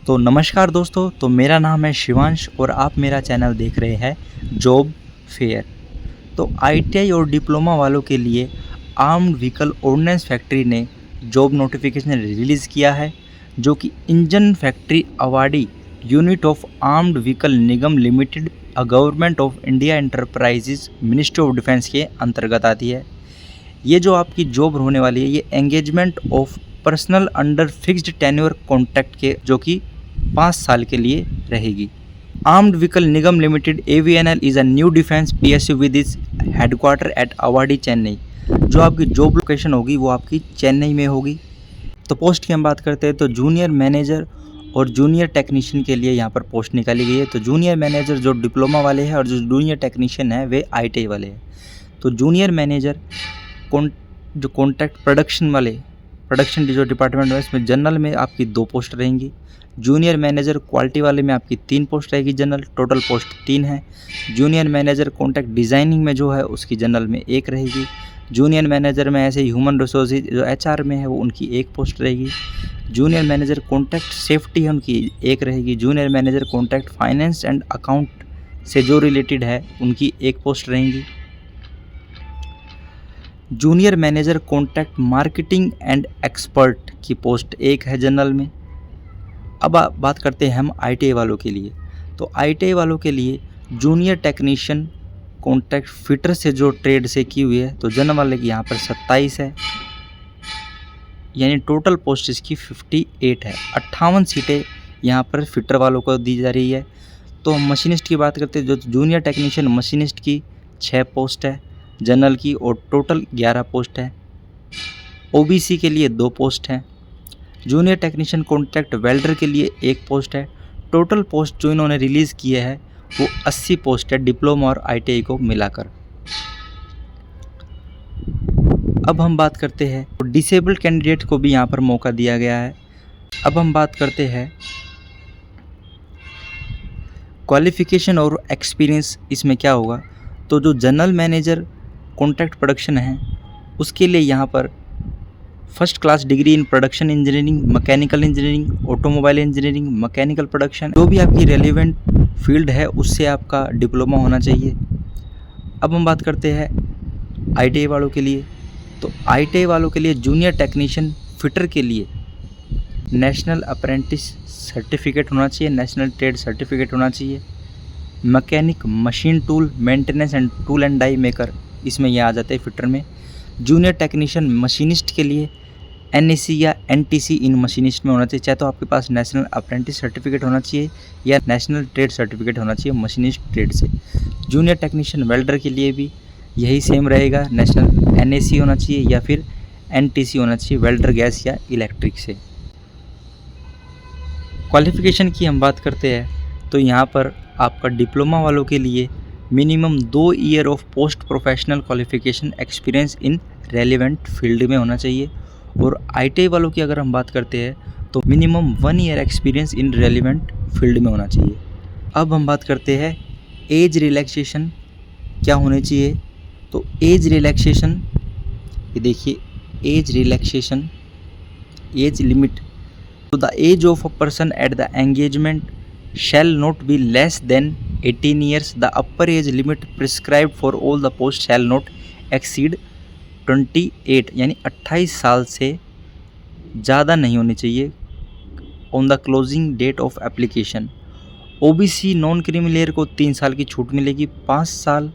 तो नमस्कार दोस्तों, तो मेरा नाम है शिवांश और आप मेरा चैनल देख रहे हैं जॉब फेयर। तो आईटीआई और डिप्लोमा वालों के लिए आर्म्ड व्हीकल ऑर्डिनेंस फैक्ट्री ने जॉब नोटिफिकेशन रिलीज़ किया है, जो कि engine factory awardee unit of armed vehicle Nigam limited a government of India enterprises ministry of defence के अंतर्गत आती है। ये जो आपकी जॉब होने वाली है, ये engagement of personnel under fixed tenure contract के जो कि 5 साल के लिए रहेगी। Armed vehicle Nigam limited AVNL is a new defence PSU with its headquarter at Avadi Chennai. जो आपकी जॉब लोकेशन होगी वो आपकी चेन्नई में होगी। तो पोस्ट की हम बात करते हैं तो जूनियर मैनेजर और जूनियर टेक्नीशियन के लिए यहाँ पर पोस्ट निकाली गई है। तो जूनियर मैनेजर जो डिप्लोमा वाले हैं और जो जूनियर टेक्नीशियन है वे ITI वाले हैं। तो जूनियर मैनेजर जो कॉन्ट्रैक्ट प्रोडक्शन वाले प्रोडक्शन जो डिपार्टमेंट है इसमें जनरल में आपकी 2 पोस्ट रहेंगी। जूनियर मैनेजर क्वालिटी वाले में आपकी 3 पोस्ट रहेगी जनरल, टोटल पोस्ट 3 है। जूनियर मैनेजर कॉन्ट्रैक्ट डिज़ाइनिंग में जो है उसकी जनरल में 1 रहेगी। जूनियर मैनेजर में ऐसे ह्यूमन रिसोर्सेज जो HR में है वो उनकी 1 पोस्ट रहेगी। जूनियर मैनेजर कॉन्ट्रैक्ट सेफ्टी है उनकी 1 रहेगी। Junior manager contract finance and account से जो रिलेटेड है उनकी 1 पोस्ट रहेंगी। Junior manager contract marketing and expert की पोस्ट 1 है जनरल में। अब बात करते हैं हम ITI वालों के लिए। तो ITI वालों के लिए जूनियर टेक्नीशियन कॉन्ट्रैक्ट फिटर से जो ट्रेड से की हुई है तो जनरल वाले की यहाँ पर 27 है, यानी टोटल पोस्ट इसकी 58 है। 58 सीटें यहाँ पर फिटर वालों को दी जा रही है। तो हम मशीनिस्ट की बात करते हैं, जो जूनियर टेक्नीशियन मशीनिस्ट की 6 पोस्ट है जनरल की और टोटल 11 पोस्ट है। OBC के लिए 2 पोस्ट हैं। जूनियर टेक्नीशियन कॉन्ट्रैक्ट वेल्डर के लिए 1 पोस्ट है। टोटल पोस्ट जो इन्होंने रिलीज़ किए हैं वो 80 पोस्ट है डिप्लोमा और ITI को मिलाकर। अब हम बात करते हैं तो डिसेबल्ड कैंडिडेट को भी यहाँ पर मौका दिया गया है। अब हम बात करते हैं क्वालिफ़िकेशन और एक्सपीरियंस इसमें क्या होगा। तो जो जनरल मैनेजर कॉन्ट्रैक्ट प्रोडक्शन है उसके लिए यहाँ पर first class degree in production engineering, mechanical engineering, automobile engineering, mechanical production, जो भी आपकी रेलिवेंट फील्ड है उससे आपका डिप्लोमा होना चाहिए। अब हम बात करते हैं ITI वालों के लिए। तो ITI वालों के लिए जूनियर टेक्नीशियन फिटर के लिए नेशनल अप्रेंटिस सर्टिफिकेट होना चाहिए, नेशनल ट्रेड सर्टिफिकेट होना चाहिए। Mechanic machine tool maintenance and tool and die maker इसमें ये आ जाते हैं फिटर में। जूनियर टेक्नीशियन मशीनिस्ट के लिए NAC या NTC इन मशीनिस्ट में होना चाहिए, चाहे तो आपके पास नेशनल अप्रेंटिस सर्टिफिकेट होना चाहिए या नेशनल ट्रेड सर्टिफिकेट होना चाहिए मशीनिस्ट ट्रेड से। जूनियर टेक्नीशियन वेल्डर के लिए भी यही सेम रहेगा, नेशनल NAC होना चाहिए या फिर NTC होना चाहिए वेल्डर गैस या इलेक्ट्रिक से। क्वालिफ़िकेशन की हम बात करते हैं तो यहाँ पर आपका डिप्लोमा वालों के लिए minimum 2 year of post professional qualification experience in relevant field में होना चाहिए। और ITI वालों की अगर हम बात करते हैं तो minimum 1 year experience in relevant field में होना चाहिए। अब हम बात करते हैं एज रिलैक्सेशन क्या होने चाहिए। तो एज रिलैक्सेशन, ये देखिए एज रिलैक्सेशन, एज लिमिट, तो the age of a person at the engagement shall not be less than 18 years. The upper age limit prescribed for all the posts shall not exceed 28, यानी 28 साल से ज़्यादा नहीं होनी चाहिए on the closing date of application. OBC non creamy को 3 साल की छूट मिलेगी, 5 साल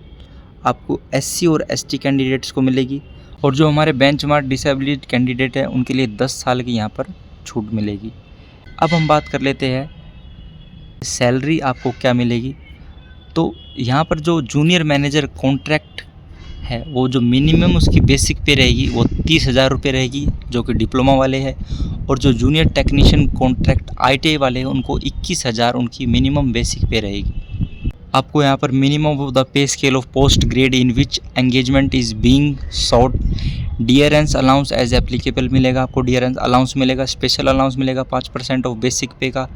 आपको SC और ST कैंडिडेट्स को मिलेगी और जो हमारे बेंचमार्क डिसेबिलिटी कैंडिडेट हैं उनके लिए 10 साल की यहाँ पर छूट मिलेगी। अब हम बात कर लेते हैं सैलरी आपको क्या मिलेगी। तो यहाँ पर जो जूनियर मैनेजर कॉन्ट्रैक्ट है वो जो मिनिमम उसकी बेसिक पे रहेगी वो 30,000 रुपये रहेगी जो कि डिप्लोमा वाले हैं, और जो जूनियर टेक्नीशियन कॉन्ट्रैक्ट ITI वाले हैं उनको 21,000 उनकी मिनिमम बेसिक पे रहेगी। आपको यहाँ पर minimum of the pay scale of post grade in which engagement is being sought dearness allowance as applicable मिलेगा, आपको डियरेंस अलाउंस मिलेगा, स्पेशल अलाउंस मिलेगा 5% ऑफ बेसिक पे का।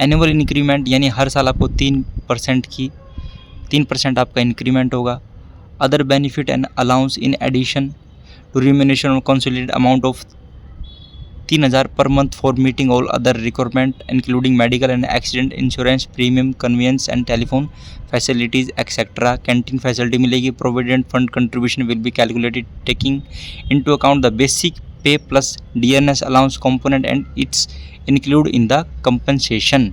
एनुअल इंक्रीमेंट यानी हर साल आपको 3% आपका इंक्रीमेंट होगा। Other benefit and allowance in addition to remuneration of consolidated amount of 3,000 per month for meeting all other requirement including medical and accident insurance, premium conveyance and telephone facilities etcetera. Canteen facility मिलेगी। Provident fund contribution will be calculated taking into account the basic pay plus DNS allowance component and it's include in the compensation.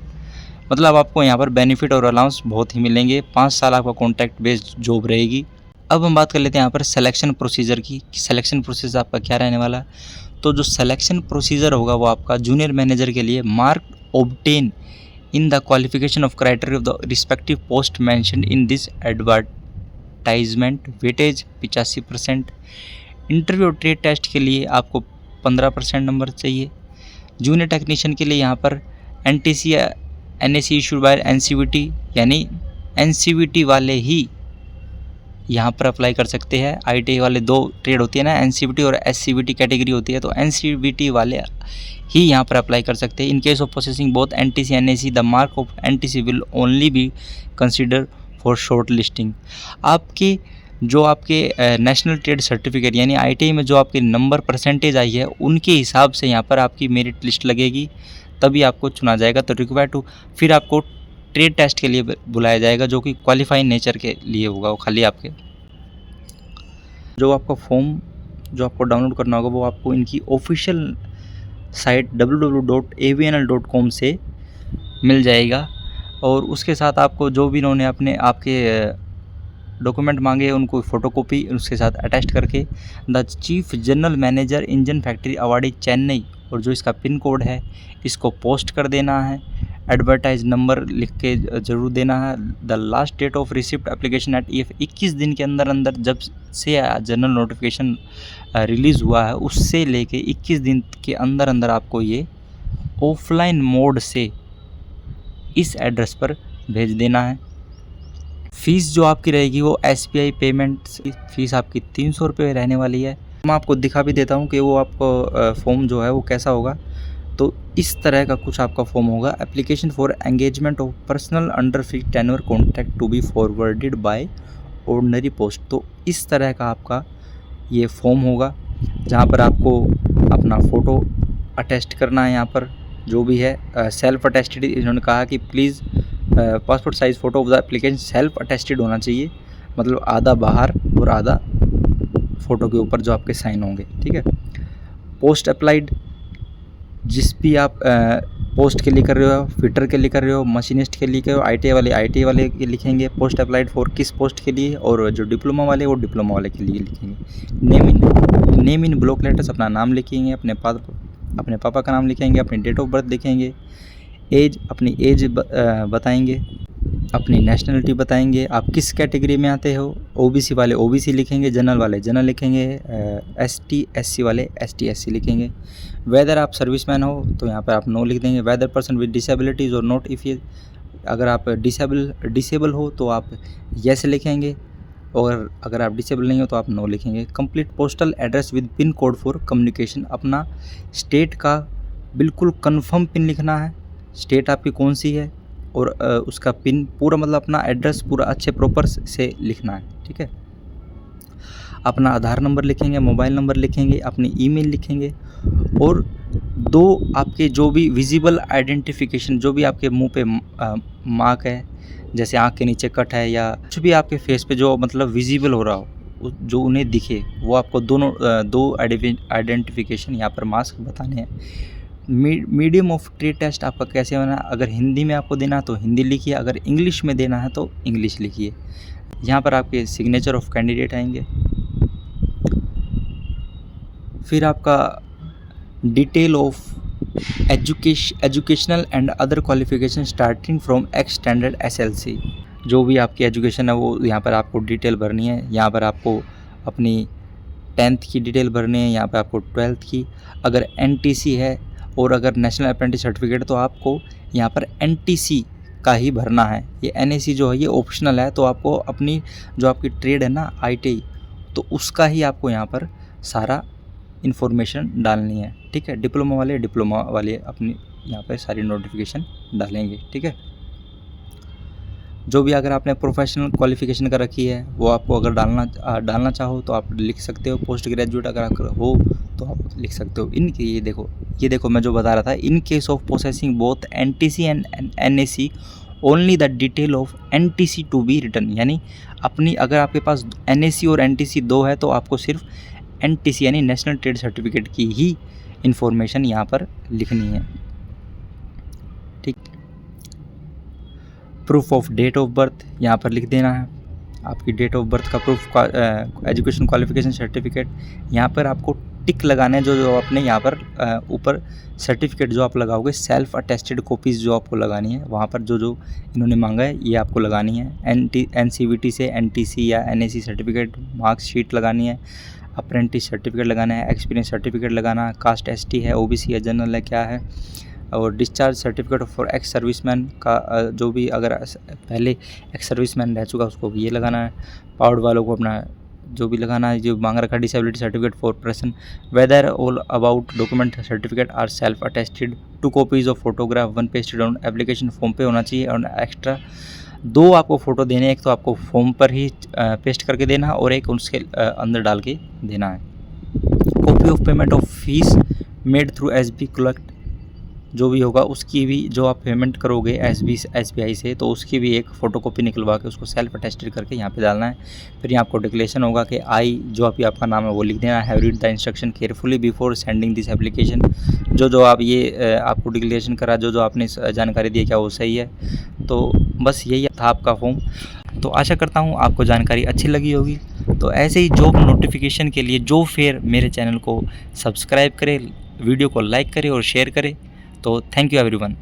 मतलब आपको यहाँ पर benefit और allowance बहुत ही मिलेंगे। 5 साल आपका कॉन्ट्रैक्ट बेस्ड जॉब रहेगी। अब हम बात कर लेते हैं यहाँ पर सिलेक्शन प्रोसीजर की। सिलेक्शन प्रोसीजर आपका क्या रहने वाला है। तो जो सिलेक्शन प्रोसीजर होगा वो आपका जूनियर मैनेजर के लिए mark obtain in the qualification of criteria of the respective post mentioned in this advertisement, weightage 85%। Interview और ट्रेड टेस्ट के लिए आपको 15% नंबर चाहिए। जूनियर टेक्नीशियन के लिए यहाँ पर NTC NAC issued by NCVT, यानी NCVT वाले ही यहाँ पर अप्लाई कर सकते हैं। ITI वाले 2 ट्रेड होती है ना, NCVT और SCVT कैटेगरी होती है, तो NCVT वाले ही यहाँ पर अप्लाई कर सकते हैं। इन case of processing both NTC NAC the mark of NTC will only be consider for short listing. आपके जो आपके नेशनल ट्रेड सर्टिफिकेट यानी ITI में जो आपके नंबर परसेंटेज आई है उनके हिसाब से यहाँ पर आपकी मेरिट लिस्ट लगेगी, तभी आपको चुना जाएगा। तो रिक्वायर टू फिर आपको ट्रेड टेस्ट के लिए बुलाया जाएगा जो कि क्वालिफाइंग नेचर के लिए होगा। वो खाली आपके जो आपका फॉर्म जो आपको डाउनलोड करना होगा वो आपको इनकी ऑफिशियल साइट www.avnl.com से मिल जाएगा। और उसके साथ आपको जो भी इन्होंने अपने आपके डॉक्यूमेंट मांगे उनको फ़ोटोकॉपी उसके साथ अटैच करके the chief general manager engine factory awardee Chennai और जो इसका पिन कोड है इसको पोस्ट कर देना है। एडवर्टाइज नंबर लिख के ज़रूर देना है। The last date of receipt application at EF 21 दिन के अंदर अंदर जब से जनरल नोटिफिकेशन रिलीज़ हुआ है उससे लेके 21 दिन के अंदर अंदर आपको ये ऑफलाइन मोड से इस एड्रेस पर भेज देना है। फ़ीस जो आपकी रहेगी वो SBI पेमेंट फ़ीस आपकी 300 रुपये रहने वाली है। मैं आपको दिखा भी देता हूँ कि वो आपको फॉर्म जो है वो कैसा होगा। तो इस तरह का कुछ आपका फॉर्म होगा। Application for engagement of personnel under fixed tenure contract to be forwarded by ordinary post. तो इस तरह का आपका ये फॉर्म होगा जहाँ पर आपको अपना फ़ोटो अटेस्ट करना है। यहाँ पर जो भी है सेल्फ अटेस्टेड, इन्होंने कहा कि please passport size photo of the application self attested होना चाहिए, मतलब आधा बाहर और आधा फ़ोटो के ऊपर जो आपके साइन होंगे। ठीक है। पोस्ट अप्लाइड जिस भी आप पोस्ट के लिए कर रहे हो, फिटर के लिए कर रहे हो, मशीनिस्ट के लिए कर रहे हो, ITI वाले के लिखेंगे। पोस्ट अप्लाइड फॉर किस पोस्ट के लिए, और जो डिप्लोमा वाले वो डिप्लोमा वाले के लिए लिखेंगे। नेम इन ब्लॉक लेटर्स अपना नाम लिखेंगे, अपने पापा का नाम लिखेंगे, अपनी डेट ऑफ बर्थ लिखेंगे, एज अपनी एज बताएंगे, अपनी नेशनलिटी बताएंगे, आप किस कैटेगरी में आते हो। OBC वाले OBC लिखेंगे, जनरल वाले जनरल लिखेंगे, ST SC वाले ST SC लिखेंगे। वेदर आप सर्विसमैन हो तो यहाँ पर आप नो लिख देंगे। वेदर पर्सन विद डिसेबिलिटीज़ और नॉट इफ़ ये, अगर आप डिसेबल हो तो आप येस लिखेंगे, और अगर आप डिसेबल नहीं हो तो आप नो लिखेंगे। Complete postal address with pin code for communication, अपना स्टेट का बिल्कुल कंफर्म पिन लिखना है, स्टेट आपकी कौन सी है, और उसका पिन पूरा, मतलब अपना एड्रेस पूरा अच्छे प्रॉपर से लिखना है। ठीक है। अपना आधार नंबर लिखेंगे, मोबाइल नंबर लिखेंगे, अपनी ईमेल लिखेंगे, और 2 आपके जो भी विजिबल आइडेंटिफिकेशन, जो भी आपके मुंह पे मार्क है, जैसे आँख के नीचे कट है या कुछ भी आपके फेस पे जो मतलब विजिबल हो रहा हो, जो उन्हें दिखे, वो आपको दो आइडेंटिफिकेशन यहाँ पर मास्क बताने हैं। मीडियम ऑफ ट्रेड टेस्ट आपका कैसे होना है, अगर हिंदी में आपको देना है तो हिंदी लिखिए, अगर इंग्लिश में देना है तो इंग्लिश लिखिए। यहाँ पर आपके सिग्नेचर ऑफ कैंडिडेट आएंगे, फिर आपका detail of educational and other qualification starting from x standard SLC, जो भी आपकी एजुकेशन है वो यहाँ पर आपको डिटेल भरनी है। यहाँ पर आपको अपनी 10th की डिटेल भरनी है, यहाँ पर आपको 12th की, अगर NTC है और अगर नेशनल अप्रेंटिस सर्टिफिकेट तो आपको यहाँ पर NTC का ही भरना है। ये NAC जो है ये ऑप्शनल है, तो आपको अपनी जो आपकी ट्रेड है ना ITI, तो उसका ही आपको यहाँ पर सारा इन्फॉर्मेशन डालनी है। ठीक है। डिप्लोमा वाले अपनी यहाँ पर सारी नोटिफिकेशन डालेंगे। ठीक है। जो भी अगर आपने प्रोफेशनल क्वालिफिकेशन कर रखी है वो आपको अगर डालना चाहो तो आप लिख सकते हो। पोस्ट ग्रेजुएट अगर हो तो आप लिख सकते हो इन ये देखो मैं जो बता रहा था, in case of processing both NTC and NAC only the detail of NTC to be return, यानी अपनी अगर आपके पास NAC और NTC दो है तो आपको सिर्फ NTC यानी नेशनल ट्रेड सर्टिफिकेट की ही इंफॉर्मेशन यहाँ पर लिखनी है। ठीक, proof of date of birth यहाँ पर लिख देना है, आपकी डेट ऑफ बर्थ का प्रूफ, एजुकेशन क्वालिफिकेशन सर्टिफिकेट यहाँ पर आपको टिक लगाना है। जो आपने यहाँ पर ऊपर सर्टिफिकेट जो आप लगाओगे, सेल्फ अटेस्टेड कॉपीज़ जो आपको लगानी है वहाँ पर जो इन्होंने मांगा है ये आपको लगानी है। NCVT से NTC या NAC सर्टिफिकेट मार्कशीट लगानी है, अप्रेंटिस सर्टिफिकेट लगाना है, एक्सपीरियंस सर्टिफिकेट लगाना है, कास्ट ST है, OBC है, जनरल है, क्या है, और discharge certificate for ex serviceman का जो भी अगर पहले एक्स सर्विसमैन रह चुका उसको ये लगाना है। पावर्ड वालों को अपना जो भी लगाना है, जो मांग रखा disability certificate for person, whether all about document certificate are self attested, 2 copies of photograph, 1 pasted on application form पे होना चाहिए, और एक्स्ट्रा 2 आपको फ़ोटो देने हैं, एक तो आपको फॉर्म पर ही पेस्ट करके देना और एक उसके अंदर डाल के देना है। Copy of payment of fees made through SB collect, जो भी होगा उसकी भी जो आप पेमेंट करोगे SBI से तो उसकी भी एक फ़ोटोकॉपी निकलवा के उसको सेल्फ अटेस्टेड करके यहाँ पे डालना है। फिर यहाँ आपको डिक्लेरेशन होगा कि आई जो आपका नाम है वो लिख देना है, read the instruction carefully before sending this application, जो आप ये आपको डिक्लेरेशन करा, जो आपने जानकारी दी क्या वो सही है। तो बस यही था आपका फॉर्म। तो आशा करता हूँ आपको जानकारी अच्छी लगी होगी। तो ऐसे ही जॉब नोटिफिकेशन के लिए जो फेयर मेरे चैनल को सब्सक्राइब करें, वीडियो को लाइक करें और शेयर करें। तो थैंक यू एवरीवन।